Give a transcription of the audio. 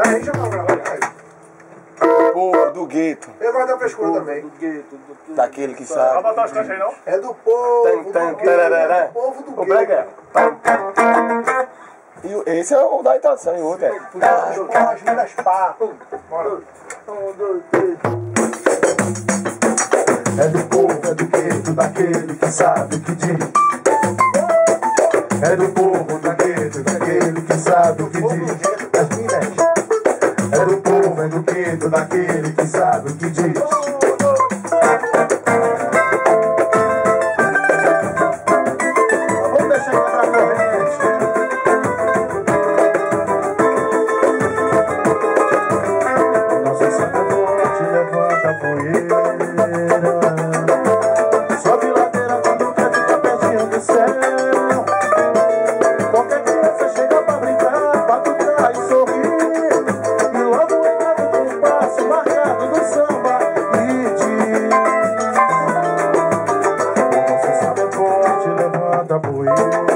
Aí chama o Bravo. Povo do gueto. Eu gosto da frescura também. Do gueto. Daquele que Vai sabe. botar os cachês aí, não? É do povo do gueto. É do povo do O brega gueto. é. E esse é o da introdução, e o outro é. As minas pá. Bora. 1, 2, 3. É do povo, é do gueto, daquele que sabe o que diz. É do povo, do gueto, daquele que sabe o que diz. As minas. É do povo, é do gueto, daquele que sabe o que diz. Vamos deixar quebrar a corrente. Nossa Santa Morte levanta a poeira. Sobe ladeira quando quer ficar pertinho do céu. Qualquer criança chega pra brincar, batucar e sorrir. E logo entra no compasso marcado do samba e diz: Nossa Santa Morte levanta a poeira.